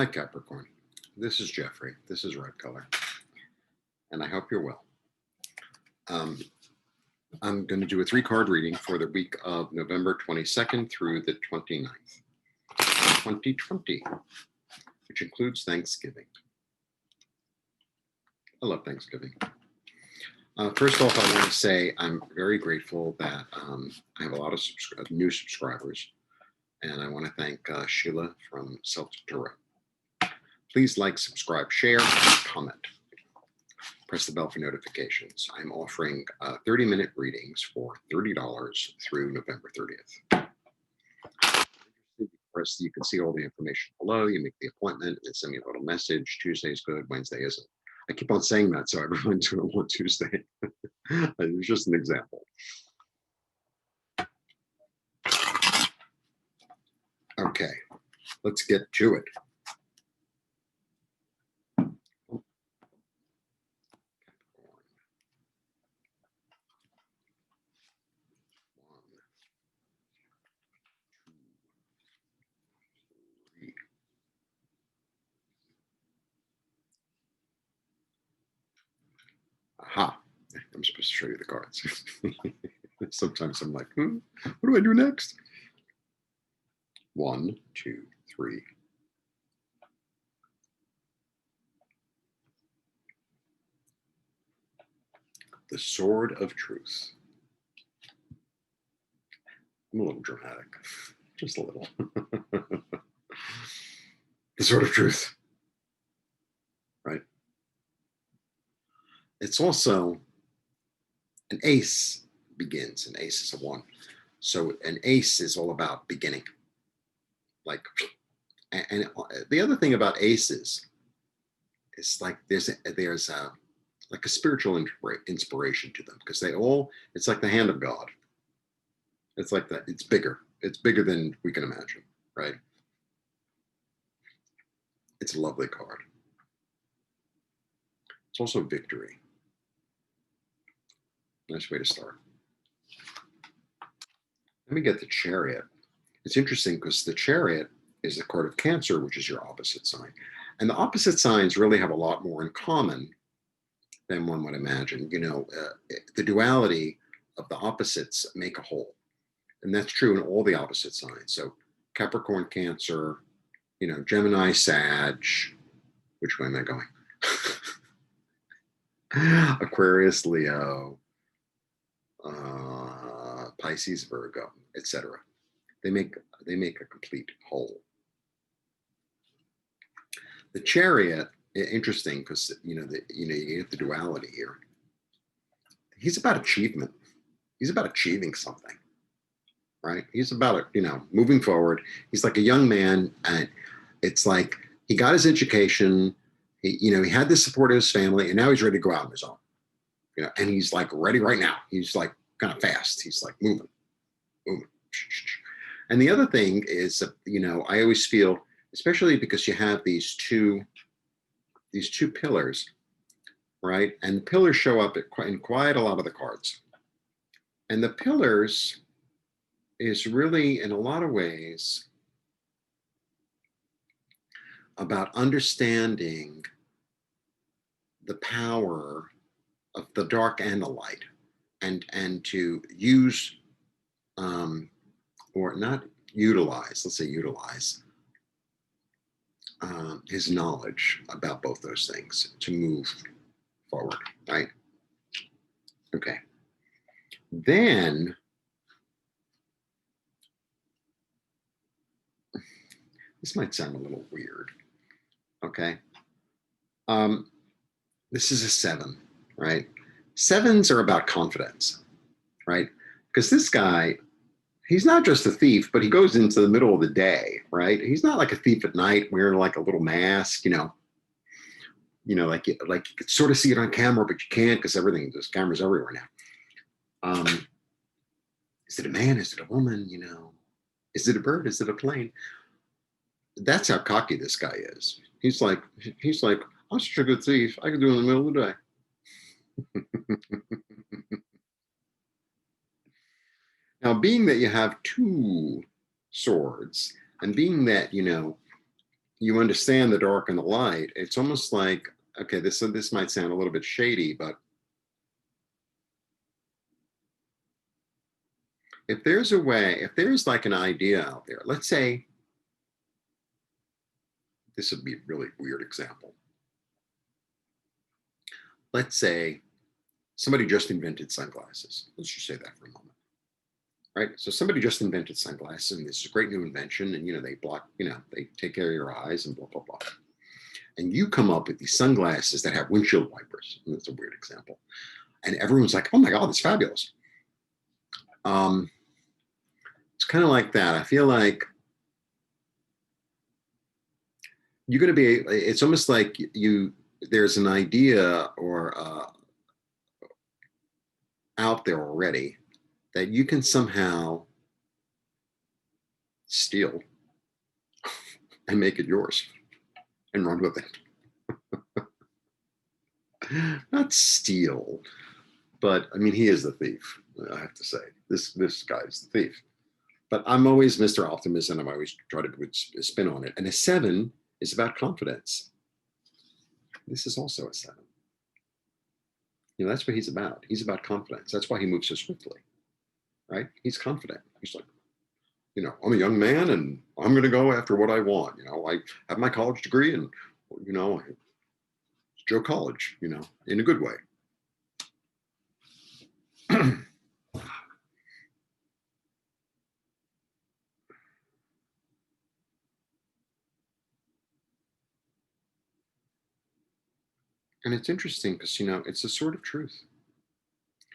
Hi, Capricorn. This is Jeffrey. This is Red Color, and I hope you're well. I'm going to do a 3-card reading for the week of November 22nd through the 29th, 2020, which includes Thanksgiving. I love Thanksgiving. First off, I want to say I'm very grateful that I have a lot of new subscribers, and I want to thank Sheila from Self-Tarot. Please like, subscribe, share, comment. Press the bell for notifications. I'm offering 30-minute readings for $30 through November 30th. You can see all the information below. You make the appointment and send me a little message. Tuesday's good, Wednesday isn't. I keep on saying that, so everyone's doing it on Tuesday. It's just an example. Okay, let's get to it. Aha, I'm supposed to show you the cards. Sometimes I'm like, what do I do next? 1, 2, 3. The Sword of Truth. I'm a little dramatic, just a little. The Sword of Truth, right? It's also an ace begins. An ace is a 1. So an ace is all about beginning. Like, and the other thing about aces is like there's like a spiritual inspiration to them, because it's like the hand of God. It's like that. It's bigger than we can imagine, right? It's a lovely card. It's also victory. Nice way to start. Let me get the Chariot. It's interesting because the Chariot is the card of Cancer, which is your opposite sign. And the opposite signs really have a lot more in common than one would imagine. You know, the duality of the opposites make a whole. And that's true in all the opposite signs. So Capricorn, Cancer, you know, Gemini, Sag. Which way am I going? Aquarius, Leo, Pisces, Virgo, etc. They make a complete whole. The Chariot, interesting, because you get the duality here. He's about achievement. He's about achieving something, right? He's about moving forward. He's like a young man, and it's like he got his education. He had the support of his family, and now he's ready to go out on his own. And he's like ready right now. He's like kind of fast. He's like moving. And the other thing is, I always feel, especially because you have these two pillars, right? And the pillars show up in quite a lot of the cards. And the pillars is really, in a lot of ways, about understanding the power of the dark and the light, and to use, or not utilize, let's say utilize, his knowledge about both those things to move forward, right? Okay. Then this might sound a little weird, okay? This is a 7, right? 7s are about confidence, right? Because this guy, he's not just a thief, but he goes into the middle of the day, right? He's not like a thief at night wearing like a little mask, like you could sort of see it on camera, but you can't because there's cameras everywhere now. Is it a man? Is it a woman? Is it a bird? Is it a plane? That's how cocky this guy is. He's like, I'm such a good thief. I can do it in the middle of the day. Now, being that you have 2 swords, and being that, you understand the dark and the light. It's almost like, okay, this might sound a little bit shady, but if there's a way, if there's like an idea out there, let's say, this would be a really weird example. Let's say somebody just invented sunglasses. Let's just say that for a moment, right? So somebody just invented sunglasses, and this is a great new invention, and they block, they take care of your eyes and blah blah blah. And you come up with these sunglasses that have windshield wipers. And that's a weird example. And everyone's like, "Oh my God, it's fabulous." It's kind of like that. I feel like you're going to be. It's almost like there's an idea or out there already that you can somehow steal and make it yours and run with it. Not steal, but I mean, he is the thief. I have to say, this guy is the thief. But I'm always Mr. Optimism. I'm always try to put a spin on it. And a 7 is about confidence. This is also a 7. That's what he's about. He's about confidence. That's why he moves so swiftly, right? He's confident. He's like, I'm a young man and I'm going to go after what I want. I have my college degree and, Joe College, in a good way. And it's interesting because, it's a sort of truth.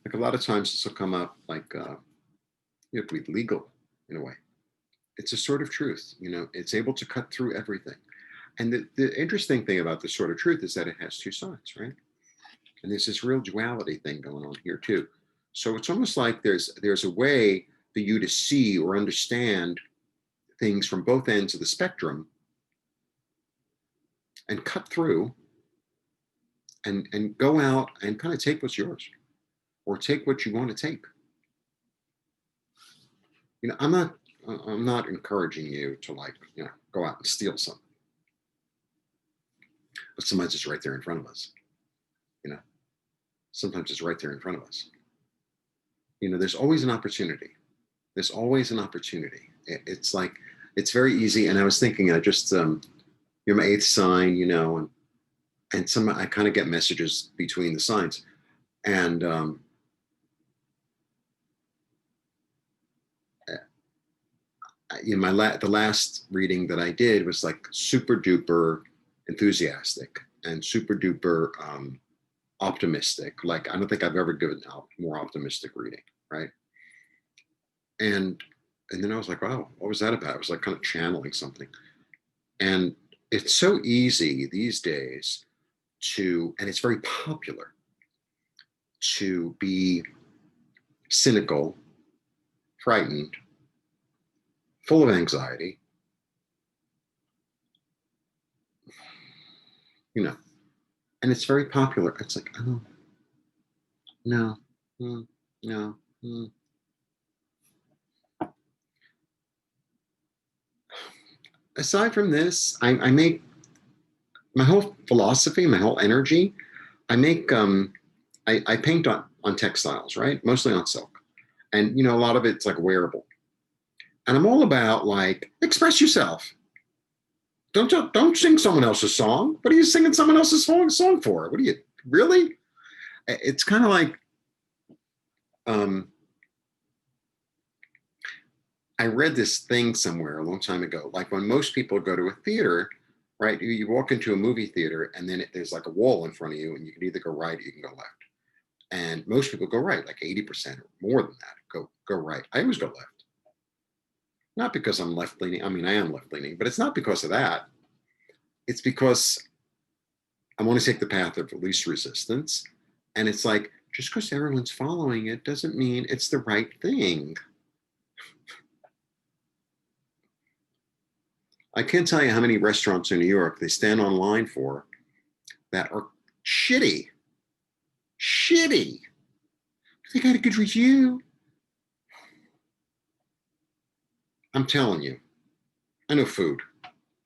Like a lot of times this will come up like, you have to be legal in a way. It's a sort of truth, it's able to cut through everything. And the interesting thing about this sort of truth is that it has two sides, right? And there's this real duality thing going on here too. So it's almost like there's a way for you to see or understand things from both ends of the spectrum and cut through and go out and kind of take what's yours or take what you want to take. I'm not encouraging you to go out and steal something. But sometimes it's right there in front of us. Sometimes it's right there in front of us. There's always an opportunity. There's always an opportunity. It's like, it's very easy. And I was thinking, I just, you're my 8th sign, and I kind of get messages between the signs. And the last reading that I did was like super duper enthusiastic and super duper optimistic. Like, I don't think I've ever given out more optimistic reading, right? And then I was like, wow, what was that about? It was like kind of channeling something. And it's so easy these days and it's very popular to be cynical, frightened, full of anxiety, and it's very popular. It's like, oh, no, no. Aside from this, I make my whole philosophy, my whole energy, I make, I paint on textiles, right? Mostly on silk. And, a lot of it's like wearable. And I'm all about like, express yourself. Don't sing someone else's song. What are you singing someone else's song for? What are you, really? It's kind of like, I read this thing somewhere a long time ago. Like when most people go to a theater, right? You walk into a movie theater and then there's like a wall in front of you and you can either go right or you can go left. And most people go right, like 80% or more than that, go right. I always go left. Not because I'm left leaning. I mean, I am left leaning, but it's not because of that. It's because I want to take the path of least resistance. And it's like, just because everyone's following it doesn't mean it's the right thing. I can't tell you how many restaurants in New York they stand online for that are shitty. Shitty. They got a good review. I'm telling you, I know food.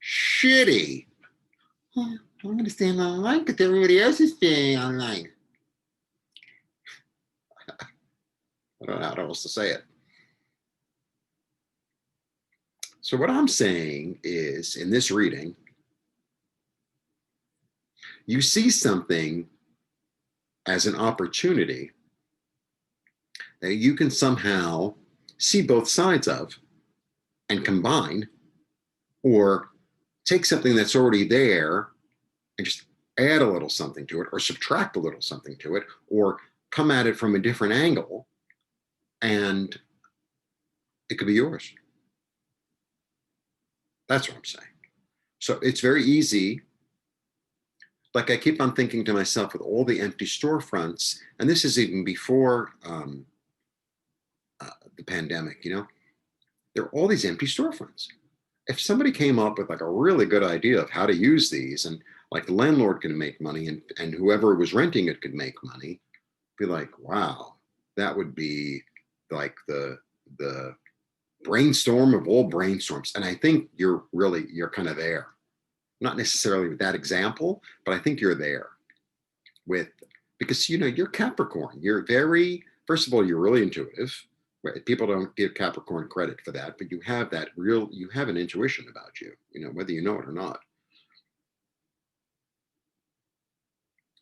shitty. Oh, I'm going to stand online because everybody else is staying online. I don't know how else to say it. So what I'm saying is, in this reading, you see something as an opportunity that you can somehow see both sides of and combine, or take something that's already there and just add a little something to it, or subtract a little something to it, or come at it from a different angle, and it could be yours. That's what I'm saying. So it's very easy. Like, I keep on thinking to myself, with all the empty storefronts, and this is even before the pandemic, there are all these empty storefronts. If somebody came up with like a really good idea of how to use these, and like the landlord can make money, and whoever was renting it could make money, be like, wow, that would be like the brainstorm of all brainstorms. And I think you're kind of there. Not necessarily with that example, but I think you're there with, because you're Capricorn. You're very, first of all, you're really intuitive. People don't give Capricorn credit for that, but you have you have an intuition about you, whether you know it or not.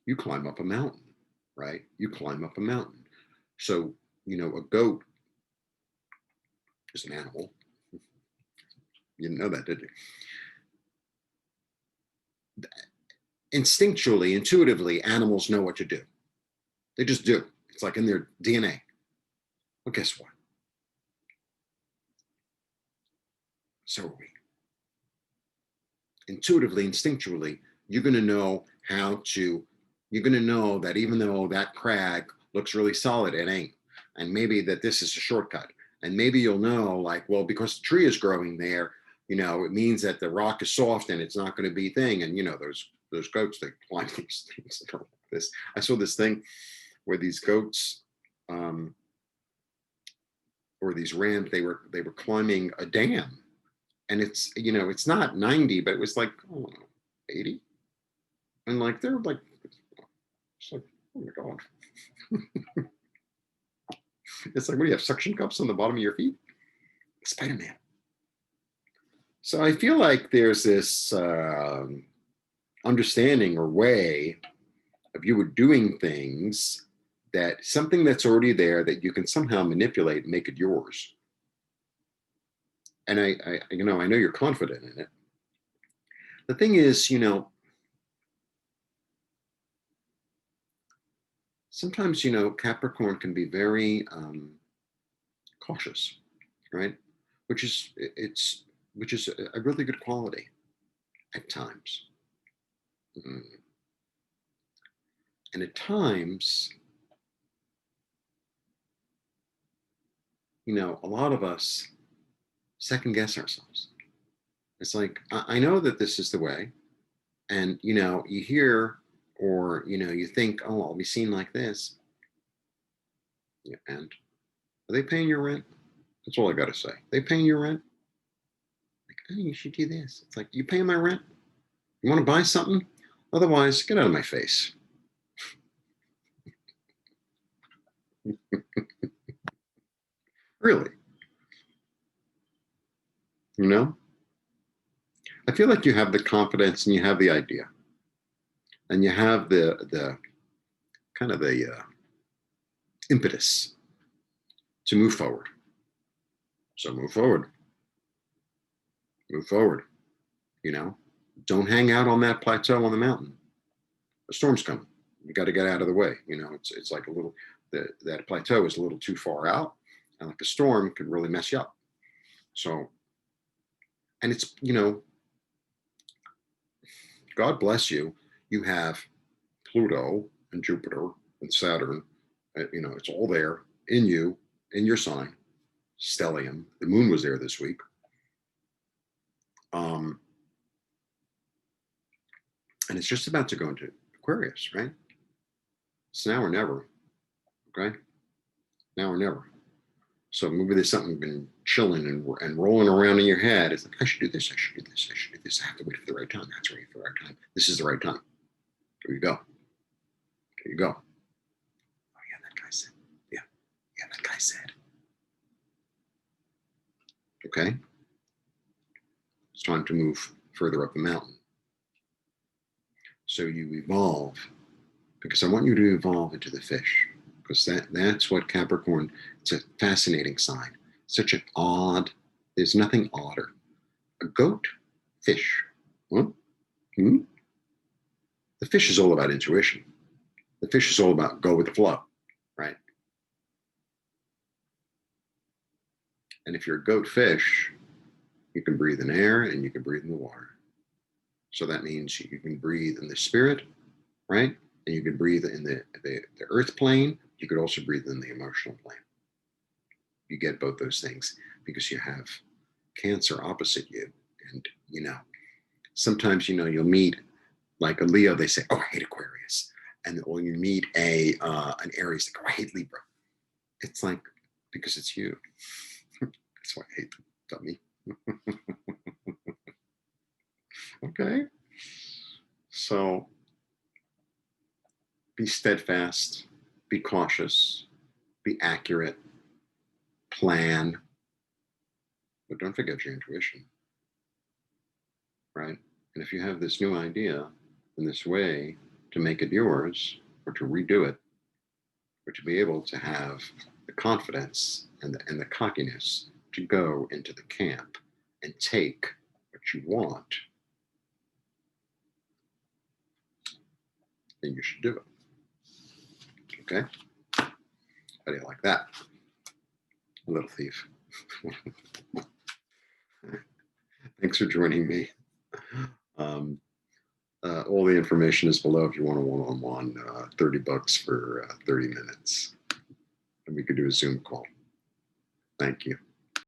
You climb up a mountain, right? You climb up a mountain. So, a goat is an animal. You didn't know that, did you? Instinctually, intuitively, animals know what to do. They just do. It's like in their DNA. Well, guess what? So are we. Intuitively, instinctually, you're going to know you're going to know that even though that crag looks really solid, it ain't. And maybe that this is a shortcut. And maybe you'll know, like, well, because the tree is growing there, it means that the rock is soft and it's not going to be thing. And, those goats, they climb these things. I saw this thing where these goats, or these rams, they were climbing a dam. And it's not 90, but it was like, I don't know, 80. And like, they're like, it's like, oh my God. It's like, what do you have, suction cups on the bottom of your feet? Spider-Man. So I feel like there's this understanding or way of you doing things, that something that's already there that you can somehow manipulate and make it yours. And I know you're confident in it. The thing is, sometimes, Capricorn can be very cautious, right? Which is a really good quality at times. And at times, a lot of us second guess ourselves. It's like, I know that this is the way. And, you hear, or, you think, oh, I'll be seen like this. Yeah, and are they paying your rent? That's all I got to say. They paying your rent? Like, oh, you should do this. It's like, you paying my rent? You want to buy something? Otherwise, get out of my face. Really? I feel like you have the confidence, and you have the idea, and you have the kind of the impetus to move forward. So move forward. Move forward. Don't hang out on that plateau on the mountain. A storm's coming. You got to get out of the way. It's like a little, that plateau is a little too far out, and like a storm could really mess you up. So, and it's, God bless you. You have Pluto and Jupiter and Saturn. It's all there in you, in your sign. Stellium. The moon was there this week. And it's just about to go into Aquarius, right? It's now or never. Okay? Now or never. So maybe there's something been chilling and rolling around in your head. It's like, I should do this, I should do this, I should do this. I have to wait for the right time. That's right for the right time. This is the right time. Here you go. Here you go. Oh yeah, that guy said. Yeah, yeah, that guy said. Okay. It's time to move further up the mountain. So you evolve, because I want you to evolve into the fish, because that's what Capricorn, it's a fascinating sign. Such an odd, there's nothing odder. A goat, fish. Well, the fish is all about intuition. The fish is all about go with the flow, right? And if you're a goat fish, you can breathe in air and you can breathe in the water. So that means you can breathe in the spirit, right? And you can breathe in the earth plane. You could also breathe in the emotional plane. You get both those things because you have Cancer opposite you. And, sometimes, you'll meet like a Leo, they say, oh, I hate Aquarius. And when you meet an Aries, they go, I hate Libra. It's like, because it's you. That's why I hate them, dummy. Okay. So be steadfast, be cautious, be accurate, plan, but don't forget your intuition, right? And if you have this new idea and this way to make it yours or to redo it, or to be able to have the confidence and the cockiness to go into the camp and take what you want, then you should do it. Okay? How do you like that? A little thief. Thanks for joining me. All the information is below if you want a one-on-one, $30 for 30 minutes. And we could do a Zoom call. Thank you.